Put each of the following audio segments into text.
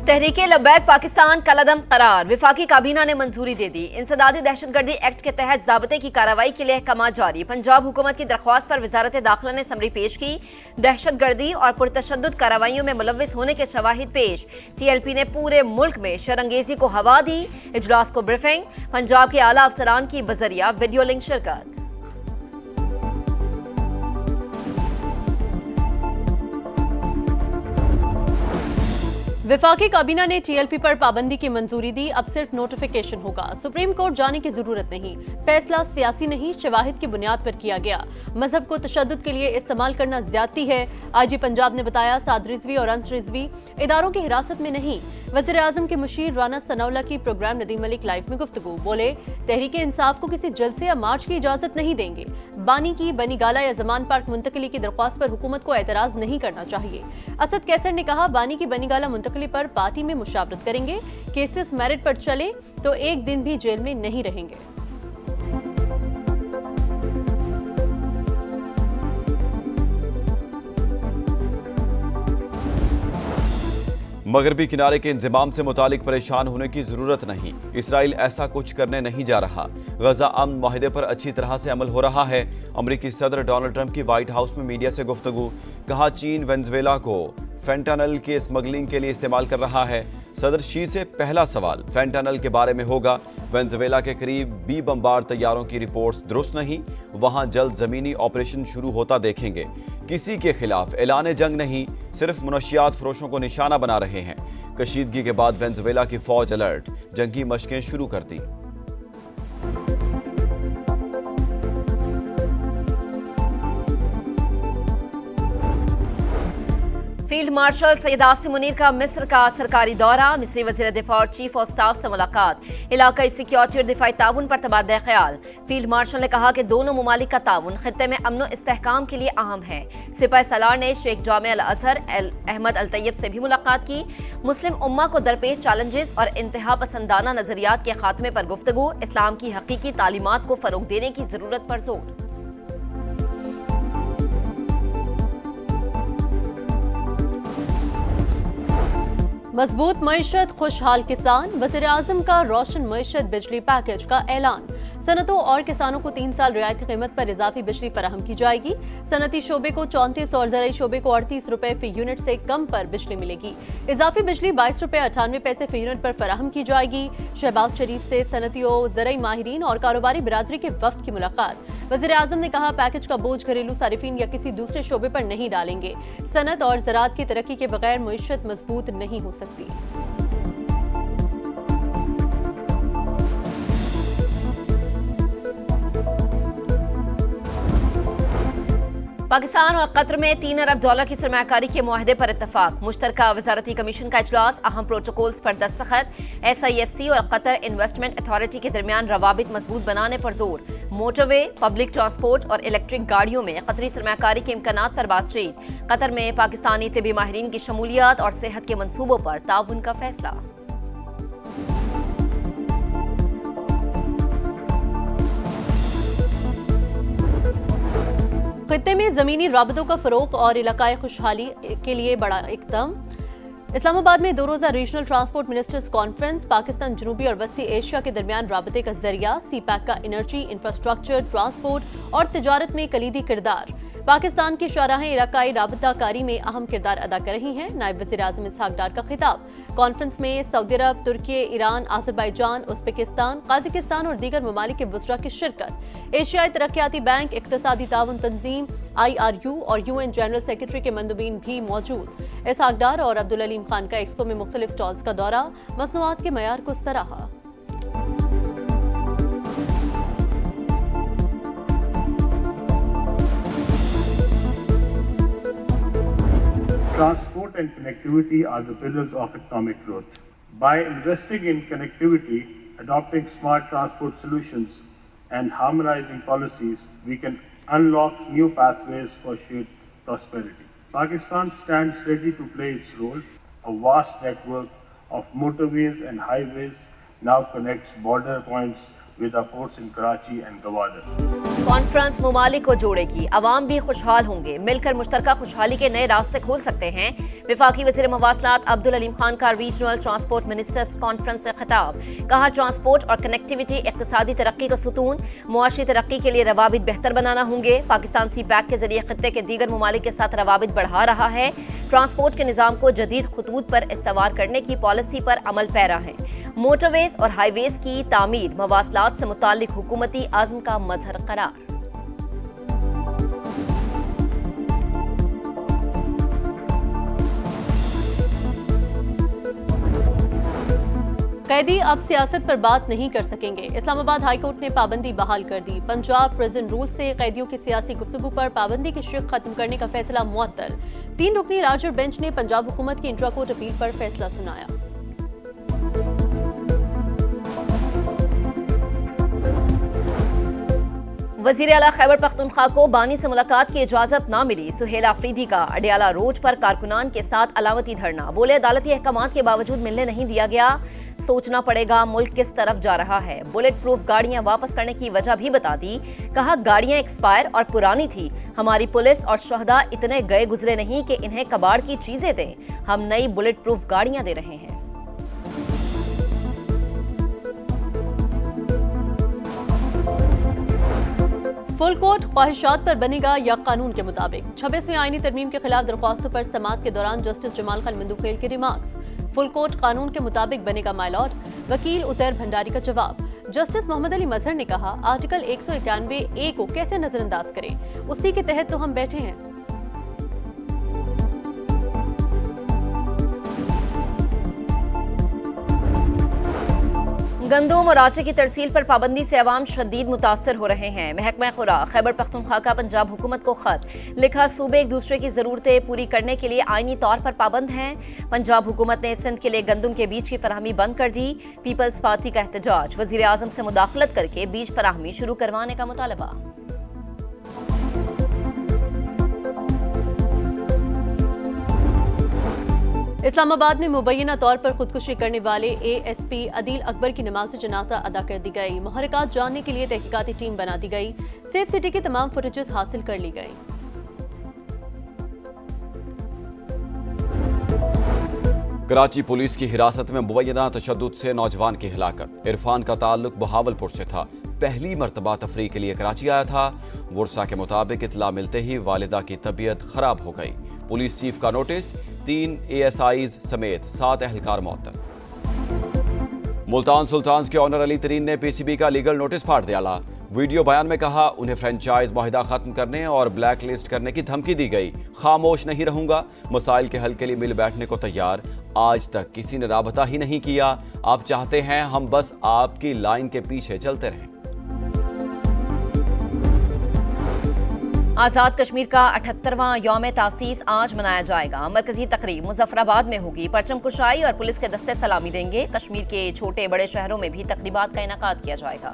तहरीके लब्बैक पाकिस्तान कलदम करार। विफाकी काबीना ने मंजूरी दे दी। इंसदादी दहशतगर्दी एक्ट के तहत ज़ाब्ते की कार्रवाई के लिए अहकाम जारी। पंजाब हुकूमत की दरख्वास्त पर वजारत दाखिला ने समरी पेश की। दहशतगर्दी और पुरतशद्दुद कार्रवाइयों में मुलव्विस होने के शवाहिद पेश। TLP ने पूरे मुल्क में शरंगेजी को हवा दी। इजलास को ब्रीफिंग। पंजाब के आला अफसरान की बजरिया वीडियो लिंक शिरकत। विफाकी काबीना ने TLP पर पाबंदी की मंजूरी दी। अब सिर्फ नोटिफिकेशन होगा। सुप्रीम कोर्ट जाने की जरूरत नहीं। फैसला सियासी नहीं, शवाहिद की बुनियाद पर किया गया। मजहब को तशद्दुद के लिए इस्तेमाल करना ज्यादती है। IG पंजाब ने बताया, साद रिजवी और अंस रिजवी इदारों की हिरासत में नहीं। वज़ीर आज़म के मुशीर राना सनाउल्लाह की प्रोग्राम नदीम मलिक लाइव में गुफ्तगू। बोले, तहरीके इंसाफ को किसी जलसे या मार्च की इजाजत नहीं देंगे। बानी की बनीगाला या जमान पार्क मुंतकली की दरख्वास्त पर हुकूमत को एतराज नहीं करना चाहिए। असद कैसर ने कहा, बानी की बनीगाला मुंतकली पर पार्टी में मुशावरत करेंगे। केसेस मेरिट पर चले तो एक दिन भी जेल में नहीं रहेंगे। मगरबी किनारे के इंजमाम से मुतालिक परेशान होने की जरूरत नहीं। इसराइल ऐसा कुछ करने नहीं जा रहा। गजा अमन माहिदे पर अच्छी तरह से अमल हो रहा है। अमरीकी सदर डोनाल्ड ट्रंप की व्हाइट हाउस में मीडिया से गुफ्तगू। कहा, चीन वेनेजुएला को फेंटानल के स्मगलिंग के लिए इस्तेमाल कर रहा है। सदर शी से पहला सवाल फेंटानल के बारे में होगा। वेनेजुएला के करीब 20 बमबार तैयारों की रिपोर्ट्स दुरुस्त नहीं। वहां जल्द जमीनी ऑपरेशन शुरू होता देखेंगे। किसी के खिलाफ ऐलान जंग नहीं, सिर्फ मुनशियात फरोशों को निशाना बना रहे हैं। कशीदगी के बाद वेनेजुएला की फौज अलर्ट, जंगी मशकें शुरू कर दी। फील्ड मार्शल सैयद आसिम मुनीर का मिस्र का सरकारी दौरा। मिस्री वज़ीर दिफा और चीफ ऑफ स्टाफ से मुलाकात। इलाकाई सिक्योरिटी और दिफाई ताउन पर तबादला ख्याल। फील्ड मार्शल ने कहा कि दोनों मुमालिक का ताउन खित्ते में अमन और इस्तेहकाम के लिए अहम है। सिपाही सालार ने शेख जामे अल अजहर अहमद अल तैयब से भी मुलाकात की। मुस्लिम उम्मा को दरपेश चैलेंजेस और इंतहा पसंदाना नजरियात के खात्मे पर गुफ्तगू। इस्लाम की हकीकी तालीमात को फरोग देने की जरूरत पर जोर। मजबूत मईशत, खुशहाल किसान। वज़ीर आज़म का रोशन मईशत बिजली पैकेज का ऐलान। सनतों और किसानों को 3 साल रियायती कीमत पर इजाफी बिजली फराहम की जाएगी। सनती शोबे को 34 और ज़राई शोबे को 38 रुपए फी यूनिट से कम पर बिजली मिलेगी। इजाफी बिजली 22 रुपए 98 पैसे फी यूनिट पर फराहम की जाएगी। शहबाज शरीफ से सनतियों, ज़राई माहिरीन और कारोबारी बिरादरी के वफ्द की मुलाकात। वज़ीर आज़म ने कहा, पैकेज का बोझ घरेलू सारिफीन या किसी दूसरे शोबे पर नहीं डालेंगे। सनत और ज़राअत की तरक्की के बगैर मईशत मजबूत नहीं हो सकती। पाकिस्तान और कतर में $3 अरब की सरमायाकारी के मुआहदे पर इत्तफाक। मुश्तरका वजारती कमीशन का इजलास, अहम प्रोटोकॉल्स पर दस्तखत। SIFC और कतर इन्वेस्टमेंट अथॉरिटी के दरमियान रवाबित मजबूत बनाने पर जोर। मोटरवे, पब्लिक ट्रांसपोर्ट और इलेक्ट्रिक गाड़ियों में कतरी सरमायाकारी के इम्कानात पर बातचीत। कतर में पाकिस्तानी तिबी माहिरीन की शमूलियत और सेहत के मनसूबों पर ताउन का फैसला। खित्ते में जमीनी राबतों का फरोग और इलाकाई खुशहाली के लिए बड़ा इकदाम। इस्लामाबाद में 2 रोजा regional transport ministers conference. Pakistan जनूबी और वस्ती एशिया के दरमियान राबते का जरिया। CPEC का एनर्जी, इंफ्रास्ट्रक्चर, ट्रांसपोर्ट और तिजारत में कलीदी किरदार। पाकिस्तान की शाहराहें इलाकाई राबताकारी में अहम किरदार अदा कर रही हैं। नायब वज़ीर आज़म इसहाक डार का खिताब। कॉन्फ्रेंस में सऊदी अरब, तुर्की, ईरान, आज़रबाईजान, उज़्बेकिस्तान, काज़ाकिस्तान और दीगर ममालिक के वज़रा की शिरकत। एशियाई तरक्याती बैंक, इक़्तिसादी ताउन तंजीम, IRU और UN जनरल सेक्रेटरी के मंदुबीन भी मौजूद। इसहाक डार और अब्दुल अलीम खान का एक्सपो में मुख्तलिफ स्टॉल्स का दौरा। मसनूआत के मयार को सराहा। Transport and connectivity are the pillars of economic growth. By investing in connectivity, adopting smart transport solutions, and harmonizing policies, we can unlock new pathways for shared prosperity. Pakistan stands ready to play its role. A vast network of motorways and highways now connects border points with our ports in Karachi and Gwadar. Conference मुमालिक को जोड़ेगी, अवाम भी खुशहाल होंगे, मिलकर मुश्तरका खुशहाली के नए रास्ते खोल सकते हैं। वफाकी वज़ीर मवासलात अब्दुल अलीम खान का रीजनल ट्रांसपोर्ट मिनिस्टर्स कॉन्फ्रेंस से खिताब। कहा, ट्रांसपोर्ट और कनेक्टिविटी इक्तिसादी तरक्की का सुतून, मुआशी तरक्की के लिए रवाबित बेहतर बनाना होंगे। पाकिस्तान सी पैक के जरिए खत्ते के दीगर ममालिक के साथ रवाबित बढ़ा रहा है। ट्रांसपोर्ट के निज़ाम को जदीद खतूत पर इस्तेमाल करने की पॉलिसी पर अमल पैरा है। मोटरवेज और हाईवेज की तामीर मवासलात से मुताल्लिक हुकूमती आज़म का मजहर करार। कैदी अब सियासत पर बात नहीं कर सकेंगे। इस्लामाबाद हाईकोर्ट ने पाबंदी बहाल कर दी। पंजाब प्रिजन रूल से कैदियों की सियासी गुफ्तगू पर पाबंदी की शिक खत्म करने का फैसला मुअत्तल। 3 रुकनी लार्जर बेंच ने पंजाब हुकूमत की इंट्रा कोर्ट अपील पर फैसला सुनाया। वज़ीर आला खैबर पख्तूनख्वा को बानी से मुलाकात की इजाजत ना मिली। सुहेल आफरीदी का अडियाला रोड पर कारकुनान के साथ अलामती धरना। बोले, अदालती अहकामात के बावजूद मिलने नहीं दिया गया, सोचना पड़ेगा मुल्क किस तरफ जा रहा है। बुलेट प्रूफ गाड़ियां वापस करने की वजह भी बता दी। कहा, गाड़ियां एक्सपायर और पुरानी थी। हमारी पुलिस और शहदा इतने गए गुजरे नहीं कि इन्हें कबाड़ की चीजें दें। हम नई बुलेट प्रूफ गाड़ियां दे रहे हैं। फुल कोर्ट ख्वाहिशात पर बनेगा या कानून के मुताबिक। 26वीं आईनी तरमीम के खिलाफ दरख्वास्तों पर समाअत के दौरान जस्टिस जमाल खान मंदुखेल के रिमार्क्स। फुल कोर्ट कानून के मुताबिक बनेगा माय लॉर्ड। वकील उजैर भंडारी का जवाब। जस्टिस मोहम्मद अली मजहर ने कहा, आर्टिकल 191A को कैसे नजरअंदाज करें, उसी के तहत तो हम बैठे हैं। गंदम और आटे की तरसील पर पाबंदी से अवाम शदीद मुतासर हो रहे हैं। महकमा खुराक खैबर पख्तूनख्वा का पंजाब हुकूमत को खत लिखा, सूबे एक दूसरे की जरूरतें पूरी करने के लिए आईनी तौर पर पाबंद हैं। पंजाब हुकूमत ने सिंध के लिए गंदम के बीज की फराहमी बंद कर दी। पीपल्स पार्टी का एहतजाज, वजीर आजम से मुदाखलत करके बीज फराहमी शुरू करवाने का मुतालबा। इस्लामाबाद में मुबैना तौर पर खुदकुशी करने वाले ASP अदील अकबर की नमाज जनाजा अदा कर दी गई। मुहर्रिकात जानने के लिए तहकीकाती टीम बना दी गई। सेफ सिटी की तमाम फुटेजेस हासिल कर ली गई। कराची पुलिस की हिरासत में मुबैना तशद्दुद से नौजवान की हिलाकत। इरफान का ताल्लुक बहावलपुर से था। पहली मरतबा तफरीह के लिए कराची आया था। वर्सा के मुताबिक इतला मिलते ही वालिदा की तबीयत खराब हो गई। पुलिस चीफ का नोटिस, 3 ASIs समेत 7 एहलकार मुअत्तल। मुल्तान सुल्तान्स के ऑनर अली तरीन ने PCB का लीगल नोटिस फाड़ दिया। वीडियो बयान में कहा, उन्हें फ्रेंचाइज मुआहिदा खत्म करने और ब्लैक लिस्ट करने की धमकी दी गई। खामोश नहीं रहूंगा, मसाइल के हल के लिए मिल बैठने को तैयार। आज तक किसी ने राबता ही नहीं किया। आप चाहते हैं हम बस आपकी लाइन के पीछे चलते रहें। आज़ाद कश्मीर का 78वां यौम तासीस आज मनाया जाएगा। मरकजी तकरीब मुजफ्फराबाद में होगी। परचम कुशाई और पुलिस के दस्ते सलामी देंगे। कश्मीर के छोटे बड़े शहरों में भी तकरीबात का इनेकाद किया जाएगा।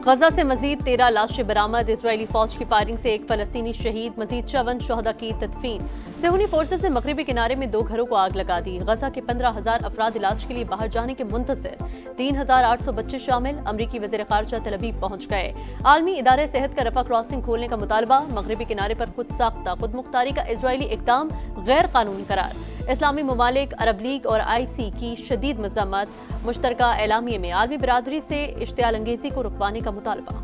गजा से मजीद 13 लाशें बरामद। इजरायली फौज की फायरिंग से एक फलस्तीनी शहीद, मजीद 54 शहदा की तदफीन। सेहूनी फोर्सेस ने मगरबी किनारे में 2 घरों को आग लगा दी। गजा के 15,000 अफराद इलाज के लिए बाहर जाने के मुंतज़िर। 3,800 बच्चे शामिल। अमरीकी वज़ीर ख़ारजा तल अवीव पहुंच गए। आलमी इदारे सेहत का रफा क्रॉसिंग खोलने का मुतालबा। मगरबी किनारे पर खुद साख्ता खुद मुख्तारी का इजरायली इक़दाम गैर कानूनी करार। इस्लामी ममालिक, अरब लीग और IC की शदीद मज़म्मत। मुश्तरका एलामिये में आलमी बिरादरी से इश्तियाल अंगेज़ी को रुकवाने का मुतालबा।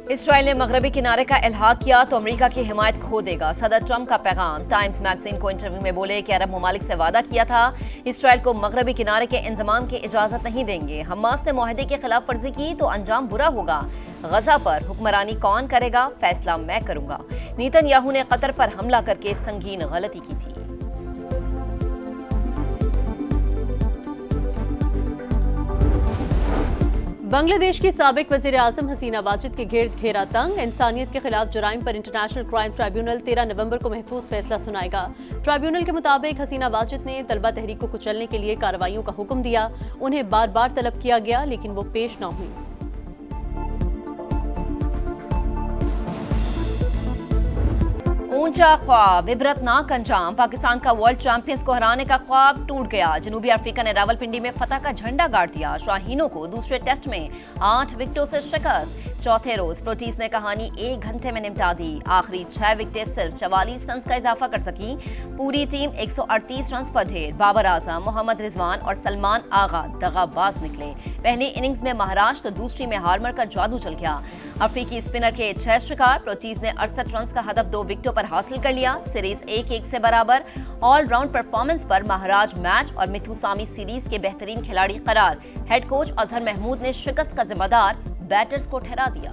इसराइल ने मगरबी किनारे का इल्हाक किया तो अमेरिका की हिमायत खो देगा। सदर ट्रंप का पैगाम। टाइम्स मैगजीन को इंटरव्यू में बोले कि अरब ममालिक से वादा किया था इसराइल को मगरबी किनारे के इंजमाम की इजाजत नहीं देंगे। हमास ने मुआहदे की खिलाफ वर्जी की तो अंजाम बुरा होगा। गजा पर हुक्मरानी कौन करेगा, फैसला मैं करूंगा। नेतन्याहू ने कतर पर हमला करके संगीन गलती की थी। बांग्लादेश की साबिक वज़ीर आज़म हसीना वाजिद के घेरा तंग। इंसानियत के खिलाफ जुराइम पर इंटरनेशनल क्राइम ट्राइब्यूनल 13 नवंबर को महफूज फैसला सुनाएगा। ट्राइब्यूनल के मुताबिक हसीना वाजिद ने तलबा तहरीक को कुचलने के लिए कार्रवाइयों का हुक्म दिया। उन्हें बार बार तलब किया गया लेकिन वो पेश न हुई। ऊंचा ख्वाब, इबरतनाक अंजाम। पाकिस्तान का वर्ल्ड चैंपियंस को हराने का ख्वाब टूट गया। जनूबी अफ्रीका ने रावलपिंडी में फतह का झंडा गाड़ दिया। शाहीनों को दूसरे टेस्ट में 8 विकेटों से शिकस्त। चौथे रोज प्रोटीज ने कहानी 1 घंटे में निपटा दी। आखिरी 6 विकेटें सिर्फ 44 रन का इजाफा कर सकी। पूरी टीम 138 रन पर ढेर। बाबर आजम, मोहम्मद रिजवान और सलमान आगा दगाबाज निकले। पहली इनिंग्स में महाराज तो दूसरी में हार्मर का जादू चल गया। अफ्रीकी स्पिनर के 6 शिकार। प्रोटीज ने 68 रन का हदफ 2 विकेटों पर हासिल कर लिया। सीरीज 1-1 से बराबर। ऑलराउंड परफॉर्मेंस पर महाराज मैच और मिथु सामी सीरीज के बेहतरीन खिलाड़ी करार। हेड कोच अजहर महमूद ने शिकस्त का जिम्मेदार बैटर्स को ठहरा दिया।